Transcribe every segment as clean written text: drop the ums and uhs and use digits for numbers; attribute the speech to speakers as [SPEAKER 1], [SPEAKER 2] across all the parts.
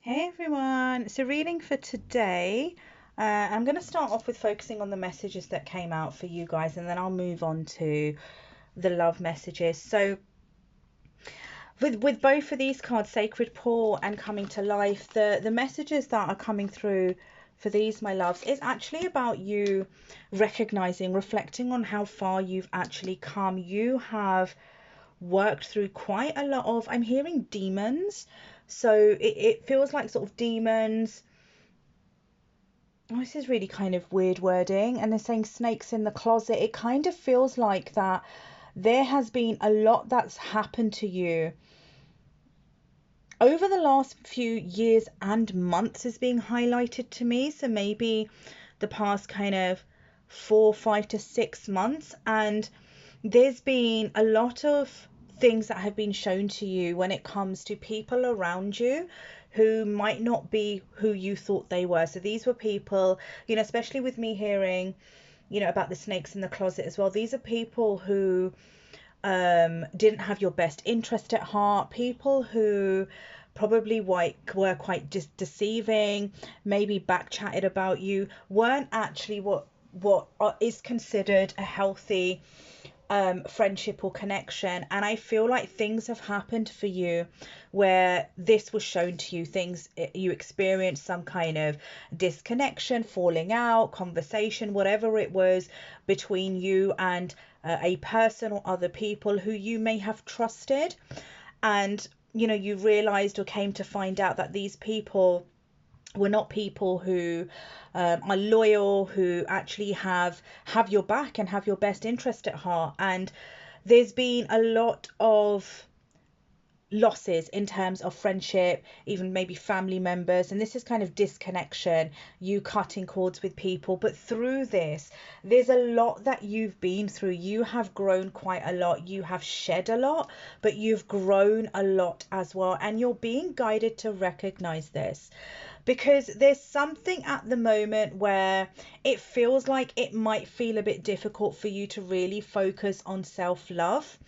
[SPEAKER 1] Hey everyone. So, reading for today, I'm going to start off with focusing on the messages that came out for you guys, and then I'll move on to the love messages. So, with both of these cards, Sacred Pour and Coming to Life, the messages that are coming through for these, my loves, is actually about you recognizing, reflecting on how far you've actually come. You have worked through quite a lot of, I'm hearing demons. So it feels like sort of demons. Oh, this is really kind of weird wording. And they're saying snakes in the closet. It kind of feels like that there has been a lot that's happened to you over the last few years and months is being highlighted to me. So maybe the past kind of 4, 5 to 6 months. And there's been a lot of things that have been shown to you when it comes to people around you who might not be who you thought they were. So these were people, especially with me hearing, about the snakes in the closet as well. These are people who didn't have your best interest at heart, people who probably were quite deceiving, maybe back chatted about you, weren't actually what is considered a healthy friendship or connection. And I feel like things have happened for you where this was shown to you, things you experienced some kind of disconnection, falling out, conversation, whatever it was between you and a person or other people who you may have trusted. And you realized or came to find out that these people were not people who are loyal, who actually have your back and have your best interest at heart. And there's been a lot of losses in terms of friendship, even maybe family members, and this is kind of disconnection, you cutting cords with people. But through this, there's a lot that you've been through. You have grown quite a lot, you have shed a lot, but you've grown a lot as well, and you're being guided to recognize this, because there's something at the moment where it feels like it might feel a bit difficult for you to really focus on self-love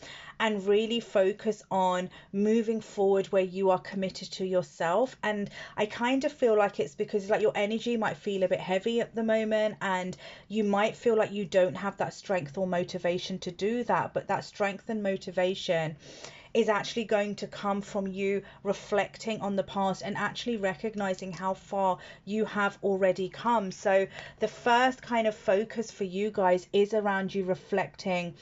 [SPEAKER 1] and really focus on moving forward where you are committed to yourself. And I kind of feel like it's because like your energy might feel a bit heavy at the moment, and you might feel like you don't have that strength or motivation to do that. But that strength and motivation is actually going to come from you reflecting on the past and actually recognizing how far you have already come. So the first kind of focus for you guys is around you reflecting,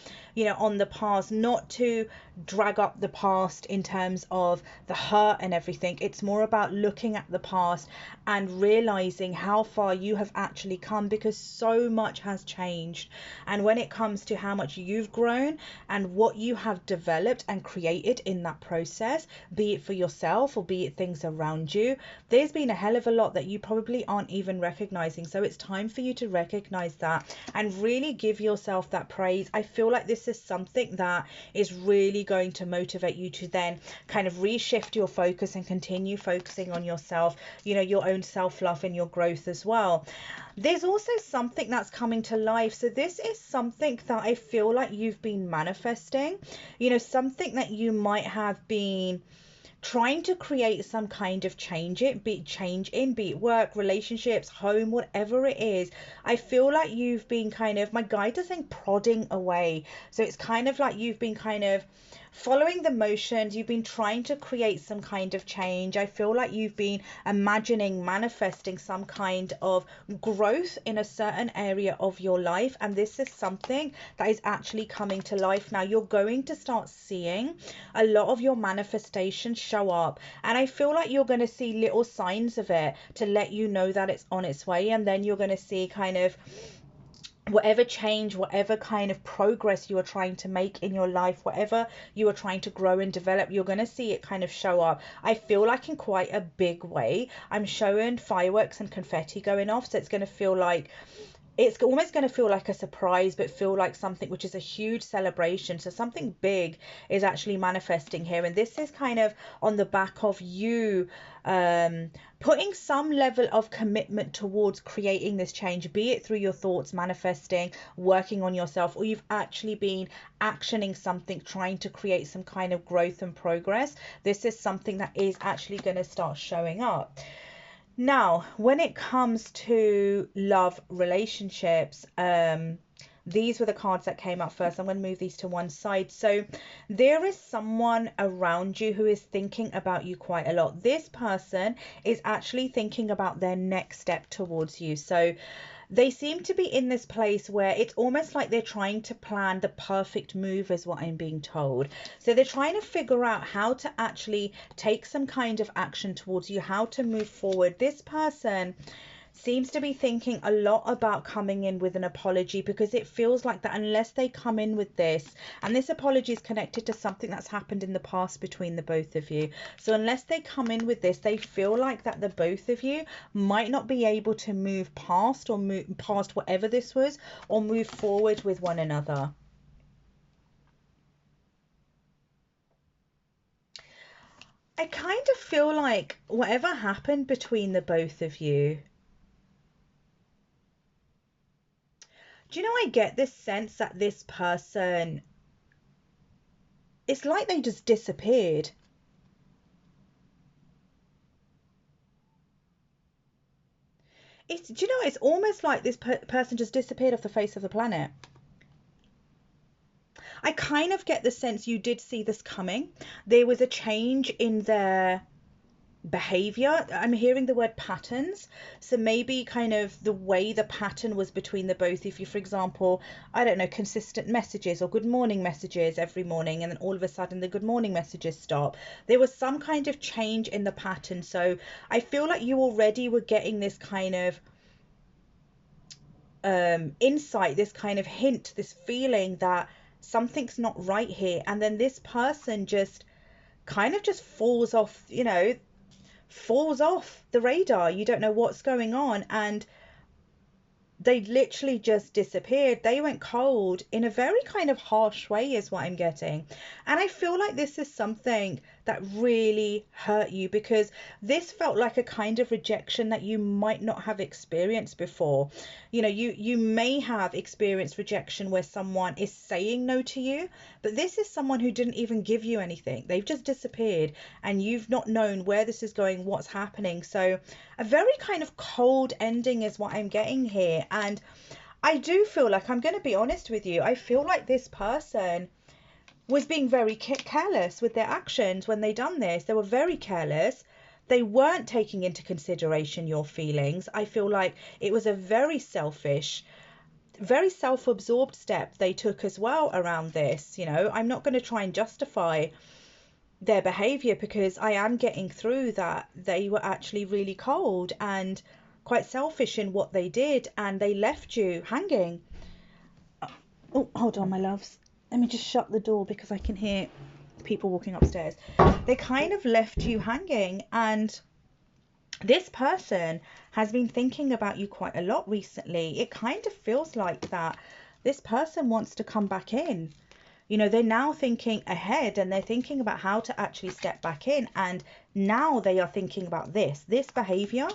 [SPEAKER 1] on the past, not to drag up the past in terms of the hurt and everything. It's more about looking at the past and realizing how far you have actually come, because so much has changed. And when it comes to how much you've grown and what you have developed and created in that process, be it for yourself or be it things around you, there's been a hell of a lot that you probably aren't even recognizing. So it's time for you to recognize that and really give yourself that praise. I feel like this is something that is really going to motivate you to then kind of reshift your focus and continue focusing on yourself, your own self-love and your growth as well. There's also something that's coming to life. So this is something that I feel like you've been manifesting, something that you might have been trying to create some kind of be it work, relationships, home, whatever it is. I feel like you've been kind of, my guide is saying, prodding away. So it's kind of like you've been kind of following the motions, you've been trying to create some kind of change. I feel like you've been imagining, manifesting some kind of growth in a certain area of your life, and this is something that is actually coming to life now. You're going to start seeing a lot of your manifestations show up, and I feel like you're going to see little signs of it to let you know that it's on its way. And then you're going to see kind of whatever change, whatever kind of progress you are trying to make in your life, whatever you are trying to grow and develop, you're going to see it kind of show up. I feel like in quite a big way. I'm showing fireworks and confetti going off, so it's going to feel like it's almost going to feel like a surprise, but feel like something which is a huge celebration. So something big is actually manifesting here. And this is kind of on the back of you putting some level of commitment towards creating this change, be it through your thoughts, manifesting, working on yourself, or you've actually been actioning something, trying to create some kind of growth and progress. This is something that is actually going to start showing up. Now, when it comes to love relationships, these were the cards that came up first. I'm going to move these to one side. So there is someone around you who is thinking about you quite a lot. This person is actually thinking about their next step towards you. So they seem to be in this place where it's almost like they're trying to plan the perfect move, is what I'm being told. So they're trying to figure out how to actually take some kind of action towards you, how to move forward. This person seems to be thinking a lot about coming in with an apology, because it feels like that unless they come in with this, and this apology is connected to something that's happened in the past between the both of you. So unless they come in with this, they feel like that the both of you might not be able to move past, or move past whatever this was, or move forward with one another. I kind of feel like whatever happened between the both of you, do you know, I get this sense that this person, it's like they just disappeared. Do you know, it's almost like this person just disappeared off the face of the planet. I kind of get the sense you did see this coming. There was a change in their behavior. I'm hearing the word patterns. So maybe kind of the way the pattern was between the both. If you, for example, I don't know, consistent messages or good morning messages every morning, and then all of a sudden the good morning messages stop. There was some kind of change in the pattern. So I feel like you already were getting this kind of insight, this kind of hint, this feeling that something's not right here. And then this person just kind of just falls off, falls off the radar. You don't know what's going on. And they literally just disappeared. They went cold in a very kind of harsh way, is what I'm getting. And I feel like this is something that really hurt you, because this felt like a kind of rejection that you might not have experienced before. You may have experienced rejection where someone is saying no to you, but this is someone who didn't even give you anything. They've just disappeared, and you've not known where this is going, what's happening. So a very kind of cold ending is what I'm getting here. And I do feel like, I'm going to be honest with you, I feel like this person was being very careless with their actions when they done this. They were very careless. They weren't taking into consideration your feelings. I feel like it was a very selfish, very self-absorbed step they took as well around this. I'm not going to try and justify their behavior, because I am getting through that they were actually really cold and quite selfish in what they did, and they left you hanging. Oh, hold on, my loves. Let me just shut the door because I can hear people walking upstairs. They kind of left you hanging, and this person has been thinking about you quite a lot recently. It kind of feels like that this person wants to come back in. They're now thinking ahead, and they're thinking about how to actually step back in. And now they are thinking about this behavior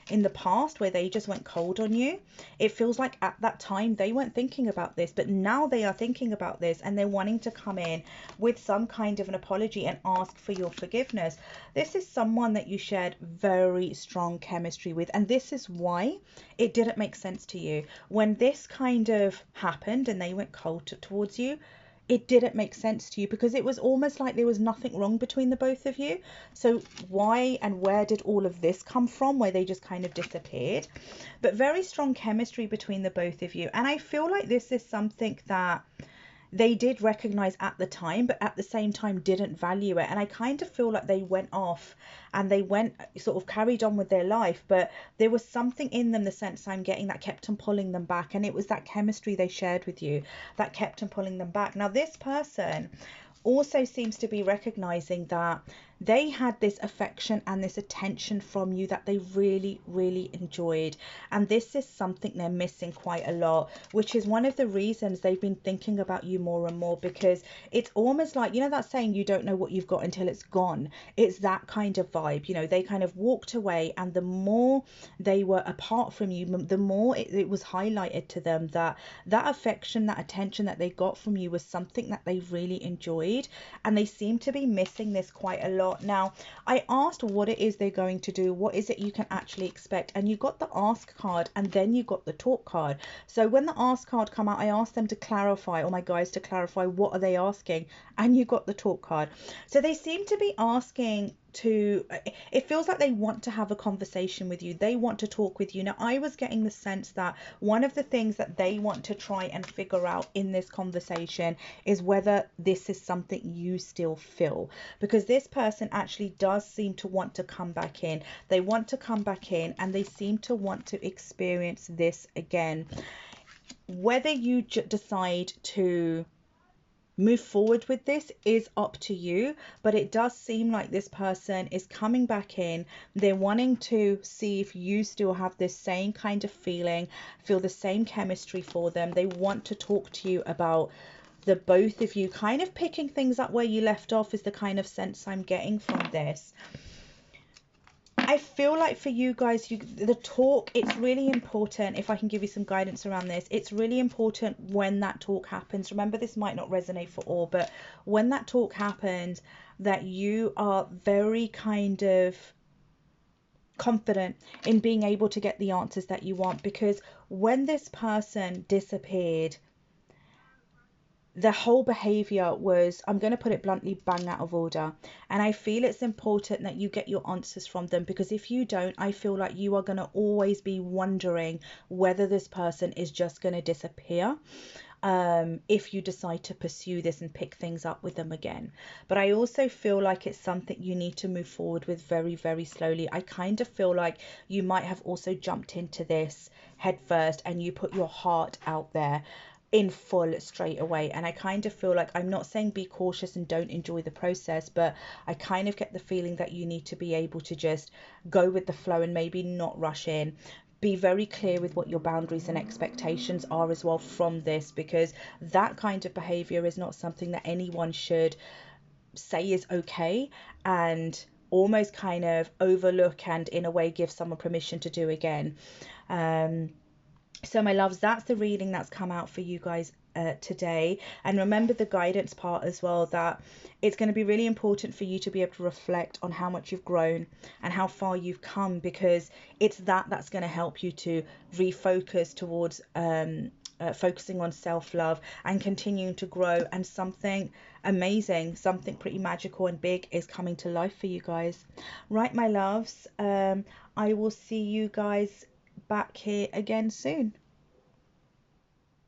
[SPEAKER 1] in the past where they just went cold on you. It feels like at that time they weren't thinking about this, but now they are thinking about this, and they're wanting to come in with some kind of an apology and ask for your forgiveness. This is someone that you shared very strong chemistry with, and this is why it didn't make sense to you when this kind of happened and they went cold towards you. It didn't make sense to you, because it was almost like there was nothing wrong between the both of you. So why and where did all of this come from, where they just kind of disappeared? But very strong chemistry between the both of you. And I feel like this is something that they did recognize at the time, but at the same time didn't value it. And I kind of feel like they went off and they went sort of carried on with their life, but there was something in them, the sense I'm getting, that kept on pulling them back. And it was that chemistry they shared with you that kept on pulling them back. Now, this person also seems to be recognizing that they had this affection and this attention from you that they really, really enjoyed. And this is something they're missing quite a lot, which is one of the reasons they've been thinking about you more and more, because it's almost like, you know, that saying, you don't know what you've got until it's gone. It's that kind of vibe. You know, they kind of walked away, and the more they were apart from you, the more it was highlighted to them that that affection, that attention that they got from you was something that they really enjoyed. And they seem to be missing this quite a lot. Now, I asked what it is they're going to do, what is it you can actually expect, and you got the ask card and then you got the talk card. So when the ask card come out, I asked them to clarify, or my guys to clarify, what are they asking, and you got the talk card. So they seem to be asking to, it feels like they want to have a conversation with you, they want to talk with you. Now, I was getting the sense that one of the things that they want to try and figure out in this conversation is whether this is something you still feel, because this person actually does seem to want to come back in. They want to come back in, and they seem to want to experience this again. Whether you decide to move forward with this is up to you, but it does seem like this person is coming back in. They're wanting to see if you still have this same kind of feeling, feel the same chemistry for them. They want to talk to you about the both of you kind of picking things up where you left off, is the kind of sense I'm getting from this. I feel like for you guys, the talk, it's really important. If I can give you some guidance around this, it's really important when that talk happens. Remember, this might not resonate for all, but when that talk happens, that you are very kind of confident in being able to get the answers that you want. Because when this person disappeared, the whole behavior was, I'm going to put it bluntly, bang out of order. And I feel it's important that you get your answers from them, because if you don't, I feel like you are going to always be wondering whether this person is just going to disappear, if you decide to pursue this and pick things up with them again. But I also feel like it's something you need to move forward with very, very slowly. I kind of feel like you might have also jumped into this head first, and you put your heart out there in full straight away. And I kind of feel like, I'm not saying be cautious and don't enjoy the process, but I kind of get the feeling that you need to be able to just go with the flow and maybe not rush in. Be very clear with what your boundaries and expectations are as well from this, because that kind of behavior is not something that anyone should say is okay, and almost kind of overlook and in a way give someone permission to do again. So my loves, that's the reading that's come out for you guys today. And remember the guidance part as well, that it's going to be really important for you to be able to reflect on how much you've grown and how far you've come, because it's that's going to help you to refocus towards focusing on self-love and continuing to grow. And something amazing, something pretty magical and big is coming to life for you guys. Right, my loves, I will see you guys back here again soon.